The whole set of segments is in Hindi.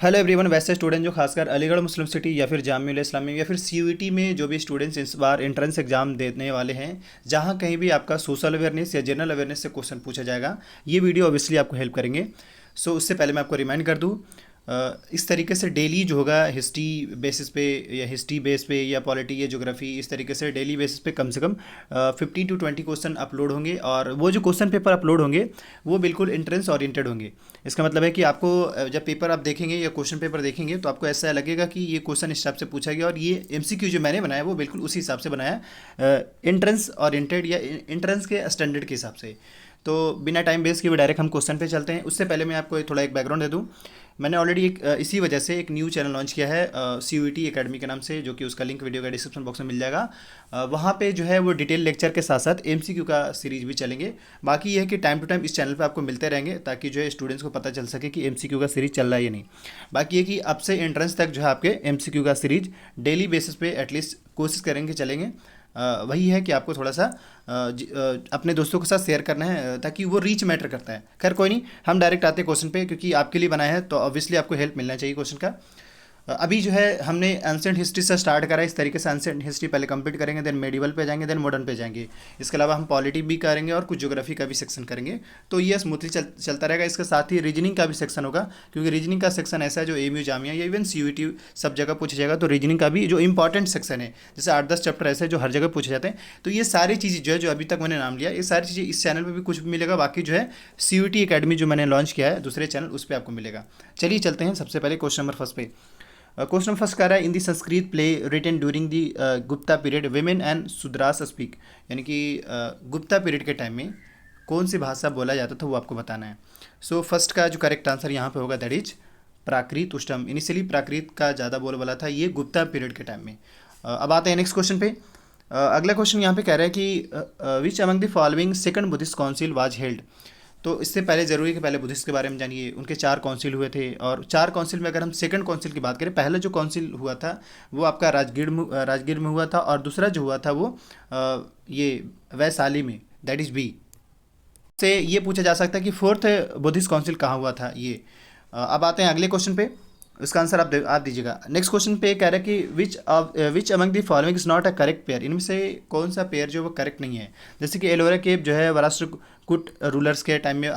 Hello everyone. वैसे स्टूडेंट जो खासकर अलीगढ़ मुस्लिम सिटी या फिर जामिया इस्लामिया या फिर सीयूईटी में जो भी स्टूडेंट्स इस बार एंट्रेंस एग्जाम देने वाले हैं, जहां कहीं भी आपका सोशल अवेयरनेस या जनरल अवेयरनेस से क्वेश्चन पूछा जाएगा, ये वीडियो ऑब्वियसली आपको हेल्प करेंगे। उससे पहले मैं आपको रिमाइंड कर दूं, इस तरीके से डेली जो होगा हिस्ट्री बेसिस पे या हिस्ट्री बेस पे या पॉलिटी या ज्योग्राफी, इस तरीके से डेली बेसिस पे कम से कम 15 to 20 क्वेश्चन अपलोड होंगे। और वो जो क्वेश्चन पेपर अपलोड होंगे वो बिल्कुल एंट्रेंस ओरिएंटेड होंगे। इसका मतलब है कि आपको जब पेपर आप देखेंगे या क्वेश्चन पेपर देखेंगे तो आपको ऐसा लगेगा कि ये क्वेश्चन इस टाइप से पूछा गया, और ये एमसीक्यू जो मैंने बनाया वो बिल्कुल उसी हिसाब से बनाया, एंट्रेंस ओरिएंटेड या एंट्रेंस के स्टैंडर्ड के हिसाब से। तो बिना टाइम वेस्ट किए डायरेक्ट हम क्वेश्चन पे चलते हैं। उससे पहले मैं आपको थोड़ा एक बैकग्राउंड दे दूं। मैंने ऑलरेडी इसी वजह से एक न्यू चैनल लॉन्च किया है सीयूईटी एकेडमी के नाम से, जो कि उसका लिंक वीडियो का डिस्क्रिप्शन बॉक्स में मिल जाएगा। वहाँ पे जो है वो डिटेल लेक्चर के साथ साथ एमसीक्यू का सीरीज भी चलेंगे। बाकी ये है कि टाइम टू टाइम इस चैनल पे आपको मिलते रहेंगे, ताकि जो है स्टूडेंट्स को पता चल सके कि एमसीक्यू का सीरीज चल रहा है या नहीं। बाकी ये कि अब से एंट्रेंस तक जो है आपके एमसीक्यू का सीरीज डेली बेसिस पे एटलीस्ट कोशिश करेंगे चलेंगे। वही है कि आपको थोड़ा सा अपने दोस्तों के साथ शेयर करना है, ताकि वो रीच मैटर करता है। खैर कोई नहीं, हम डायरेक्ट आते हैं क्वेश्चन पे, क्योंकि आपके लिए बनाया है तो ऑब्वियसली आपको हेल्प मिलना चाहिए क्वेश्चन का। अभी जो है हमने एंशिएंट हिस्ट्री से स्टार्ट करा है। इस तरीके से एंशिएंट हिस्ट्री पहले कंप्लीट करेंगे, देन मेडिवल पे जाएंगे, देन मॉडर्न पे जाएंगे। इसके अलावा हम पॉलिटी भी करेंगे और कुछ ज्योग्राफी का भी सेक्शन करेंगे। तो ये स्मूथली चलता रहेगा। इसके साथ ही रीजनिंग का भी सेक्शन होगा, क्योंकि रीजनिंग का सेक्शन ऐसा है जो एमयू जामिया या इवन सीयूईटी सब जगह पूछा जाएगा। तो रीजनिंग का भी जो इंपॉर्टेंट सेक्शन है, जैसे 8-10 चैप्टर ऐसे जो हर जगह पूछे जाते हैं। तो ये सारी चीज़ें जो है, जो अभी तक मैंने नाम लिया, ये सारी चीज़ें इस चैनल पर भी कुछ मिलेगा। बाकी जो है सीयूईटी एकेडमी जो मैंने लॉन्च किया है दूसरे चैनल, उस पर आपको मिलेगा। चलिए चलते हैं सबसे पहले क्वेश्चन नंबर फर्स्ट पे। क्वेश्चन नंबर फर्स्ट कह रहा है, in the Sanskrit play written during the Gupta period women and shudras speak, यानी कि गुप्ता पीरियड के टाइम में कौन सी भाषा बोला जाता था वो आपको बताना है। सो फर्स्ट का जो करेक्ट आंसर यहाँ पे होगा दैट इज प्राकृत उष्टम। इनिशियली प्राकृत का ज़्यादा बोलबाला था ये गुप्ता पीरियड के टाइम में। अब आते हैं नेक्स्ट क्वेश्चन पे। अगला क्वेश्चन यहाँ पे कह रहा है कि which among the following second Buddhist council was held. तो इससे पहले ज़रूरी है कि पहले बुद्धिस्ट के बारे में जानिए। उनके 4 काउंसिल हुए थे, और 4 काउंसिल में अगर हम सेकंड काउंसिल की बात करें, पहला जो काउंसिल हुआ था वो आपका राजगीर में हुआ था, और दूसरा जो हुआ था वो ये वैशाली में, दैट इज़ बी। से ये पूछा जा सकता है कि फोर्थ बुद्धिस्ट काउंसिल कहाँ हुआ था ये। अब आते हैं अगले क्वेश्चन पे। इसका आंसर आप दीजिएगा। नेक्स्ट क्वेश्चन पे कह रहा है कि which among the following is not a correct pair. इनमें से कौन सा पेयर जो वो करेक्ट नहीं है। जैसे कि एलोरा केव जो है राष्ट्रकूट रूलर्स के टाइम में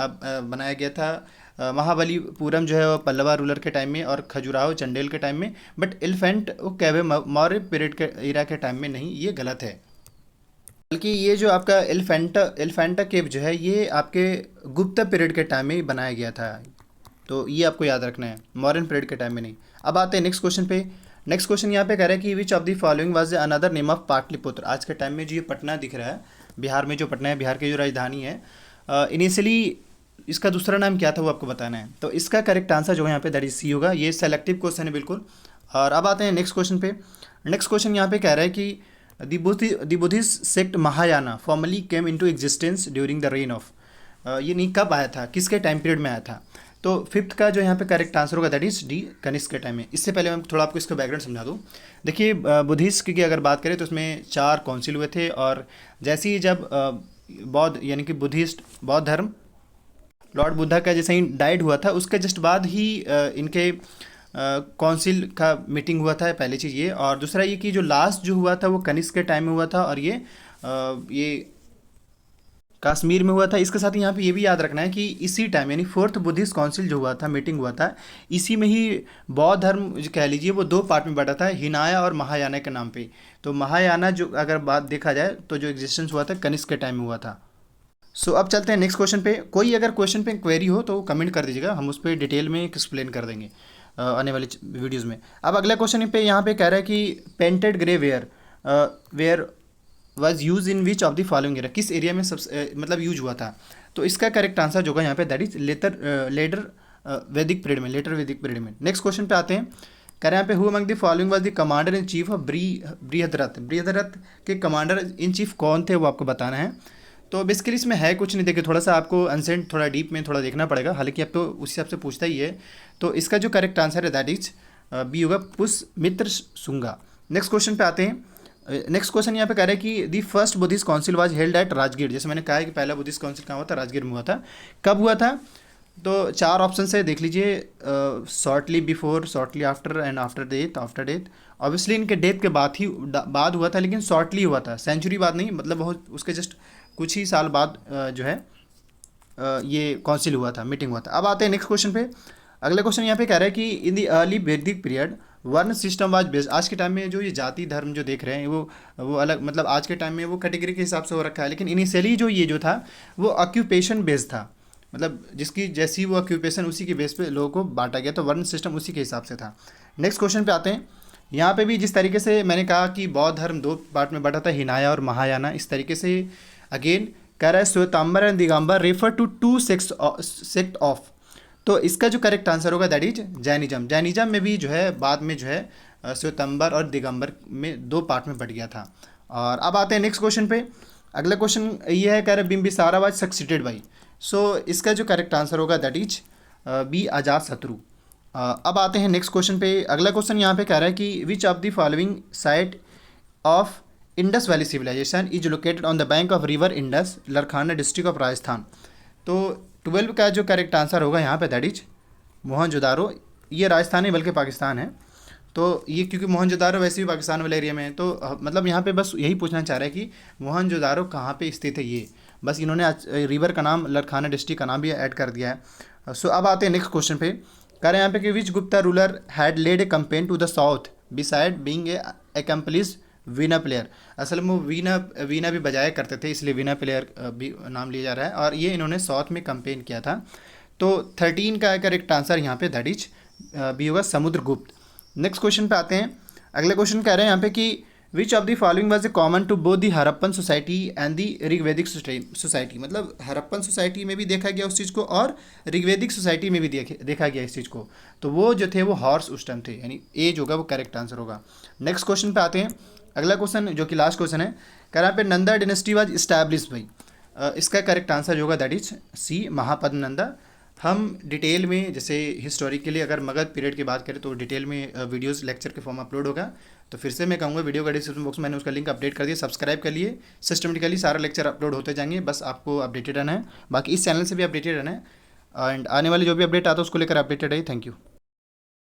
बनाया गया था। महाबलीपुरम जो है वो पल्लवा रूलर के टाइम में, और खजुराहो चंडेल के टाइम में। बट एलिफेंट वो कैव है मौर्य पीरियड के इरा के टाइम में नहीं, ये गलत है। बल्कि ये जो आपका एलिफेंटा केव जो है ये आपके गुप्ता पीरियड के टाइम में बनाया गया था। तो ये आपको याद रखना है, मॉडर्न पीरियड के टाइम में नहीं। अब आते हैं नेक्स्ट क्वेश्चन पे। नेक्स्ट क्वेश्चन यहाँ पे कह रहा है कि which of the following was another name of Pataliputra. आज के टाइम में जो ये पटना दिख रहा है, बिहार में जो पटना है, बिहार की जो राजधानी है, इनिशियली इसका दूसरा नाम क्या था वो आपको बताना है। तो इसका करेक्ट आंसर जो है यहाँ पे दैट इज सी होगा। ये सेलेक्टिव क्वेश्चन है बिल्कुल। और अब आते हैं नेक्स्ट क्वेश्चन पे। नेक्स्ट क्वेश्चन यहाँ पे कह रहा है कि the Buddhist sect Mahayana formally came into existence during the rain of. ये नहीं कब आया था, किसके टाइम पीरियड में आया था। तो फिफ्थ का जो यहाँ पे करेक्ट आंसर होगा दैट इज डी, कनिष्क के टाइम में। इससे पहले मैं थोड़ा आपको इसका बैकग्राउंड समझा दूँ। देखिए बुद्धिस्ट की अगर बात करें तो उसमें 4 काउंसिल हुए थे, और जैसे ही जब बौद्ध यानी कि बुद्धिस्ट बौद्ध धर्म लॉर्ड बुद्धा का जैसे ही डाइड हुआ था, उसके जस्ट बाद ही इनके काउंसिल का मीटिंग हुआ था, पहली चीज़ ये। और दूसरा ये कि जो लास्ट जो हुआ था वो कनिष्क के टाइम में हुआ था, और ये कश्मीर में हुआ था। इसके साथ ही यहाँ पे ये भी याद रखना है कि इसी टाइम यानी फोर्थ बुद्धिस्ट काउंसिल जो हुआ था, मीटिंग हुआ था, इसी में ही बौद्ध धर्म जो कह लीजिए वो 2 पार्ट में बटा था, हिनाया और महायाना के नाम पे। तो महायाना जो अगर बात देखा जाए तो जो एग्जिस्टेंस हुआ था कनिष्क के टाइम में हुआ था। सो अब चलते हैं नेक्स्ट क्वेश्चन पे। कोई अगर क्वेश्चन पे क्वेरी हो तो कमेंट कर दीजिएगा, हम उस पर डिटेल में एक्सप्लेन कर देंगे आने वाली वीडियोज़ में। अब अगला क्वेश्चन पे यहाँ पे कह रहा है कि painted grey ware was use in which of the following area. किस एरिया में मतलब यूज हुआ था। तो इसका करेक्ट आंसर जो होगा यहाँ पे दैट इज लेटर वैदिक पीरियड में, लेटर वैदिक पीरियड में। नेक्स्ट क्वेश्चन पे आते हैं। कह रहे हैं यहाँ पे who among the following was the commander in chief of Brihadratha. Brihadratha के कमांडर इन चीफ कौन थे वो आपको बताना है। तो बेसिकली इसमें है कुछ नहीं, देखिए थोड़ा सा आपको एंशिएंट थोड़ा डीप में थोड़ा देखना पड़ेगा, हालांकि अब तो उस हिसाब से पूछता ही है। तो इसका जो करेक्ट आंसर है दैट इज बी होगा पुष्यमित्र शुंगा। नेक्स्ट क्वेश्चन पे आते हैं। नेक्स्ट क्वेश्चन यहाँ पे कह रहा है कि the first Buddhist council was held at Rajgir. जैसे मैंने कहा है कि पहला बुद्धिस्ट काउंसिल कहाँ हुआ था, राजगीर में हुआ था। कब हुआ था, तो चार ऑप्शन है, देख लीजिए। Shortly before, shortly after and after death, after death. Obviously इनके डेथ के बाद हुआ था, लेकिन शॉर्टली हुआ था, सेंचुरी बाद नहीं, मतलब बहुत उसके जस्ट कुछ ही साल बाद जो है ये काउंसिल हुआ था, मीटिंग हुआ था। अब आते हैं नेक्स्ट क्वेश्चन पे। अगला क्वेश्चन यहाँ पे कह रहा है कि इन दी अर्ली वैदिक पीरियड वर्ण सिस्टम वाज बेस्ड। आज के टाइम में जो ये जाति धर्म जो देख रहे हैं वो अलग, मतलब आज के टाइम में वो कैटेगरी के हिसाब से हो रखा है, लेकिन इनिशियली जो ये जो था वो ऑक्यूपेशन बेस्ड था, मतलब जिसकी जैसी वो ऑक्यूपेशन उसी के बेस पे लोगों को बांटा गया, तो वर्ण सिस्टम उसी के हिसाब से था। नेक्स्ट क्वेश्चन पे आते हैं। यहाँ पे भी जिस तरीके से मैंने कहा कि बौद्ध धर्म दो पार्ट में बटा था, हिनाया और महायाना, इस तरीके से अगेन कह रहा है Shvetambar and Digambar refer to two sect of. तो इसका जो करेक्ट आंसर होगा दैट इज जैनिज्म। जैनिज्म में भी जो है बाद में जो है श्वेतांबर और दिगंबर में दो पार्ट में बट गया था। और अब आते हैं नेक्स्ट क्वेश्चन पे। अगला क्वेश्चन ये है, कह रहे बिम्बिसारा वाज सक्सीडेड बाई। सो इसका जो करेक्ट आंसर होगा दैट इज बी अजात शत्रु। अब आते हैं नेक्स्ट क्वेश्चन पे। अगला क्वेश्चन यहाँ पे कह रहा है कि which of the following site of Indus valley civilization is located on the bank of river Indus, Larkana district of Rajasthan. तो 12 का जो करेक्ट आंसर होगा यहाँ पे दैट इज मोहनजोदारो। ये राजस्थान नहीं बल्कि पाकिस्तान है। तो ये क्योंकि मोहनजोदारो वैसे भी पाकिस्तान वाले एरिया में है, तो मतलब यहाँ पे बस यही पूछना चाह रहा है कि मोहनजोदारो कहाँ पे स्थित है, ये बस इन्होंने रिवर का नाम लरखाना डिस्ट्रिक्ट का नाम भी ऐड कर दिया है। सो अब आते हैं नेक्स्ट क्वेश्चन पे। कह रहे हैं यहाँ पे कि which Gupta ruler had led a campaign to the south beside being a accomplished veena player. असल में वो वीना भी बजाया करते थे, इसलिए वीना प्लेयर भी नाम लिया जा रहा है, और ये इन्होंने साउथ में कैंपेन किया था। तो 13 का करेक्ट आंसर यहाँ पे दैट इज बी होगा समुद्रगुप्त। नेक्स्ट क्वेश्चन पे आते हैं। अगले क्वेश्चन कह रहे हैं यहाँ पे कि which of the following was a common to both the Harappan society and the Rigvedic society. मतलब हड़प्पन सोसाइटी में भी देखा गया उस चीज़ को, और ऋग्वैदिक सोसाइटी में भी देखा गया इस चीज़ को। तो वो जो थे वो हॉर्स उस टाइम थे, यानी एज होगा वो करेक्ट आंसर होगा। नेक्स्ट क्वेश्चन पे आते हैं। अगला क्वेश्चन जो कि लास्ट क्वेश्चन है, कह रहा है पे नंदा डिनेस्टी वाज इस्टेब्लिश भाई। इसका करेक्ट आंसर जो होगा दैट इज सी महापद नंदा। हम डिटेल में जैसे हिस्टोरिकली अगर मगध पीरियड की बात करें तो डिटेल में वीडियोस लेक्चर के फॉर्म अपलोड होगा। तो फिर से मैं कहूँगा वीडियो का डिस्क्रिप्शन बॉक्स में मैंने उसका लिंक अपडेट कर दिया, सब्सक्राइब कर लिए। सिस्टमेटिकली सारा लेक्चर अपलोड होते जाएंगे, बस आपको अपडेटेड रहना है। बाकी इस चैनल से भी अपडेटेड रहना है, एंड आने वाले जो भी अपडेट आता है उसको लेकर अपडेटेड है। Thank you.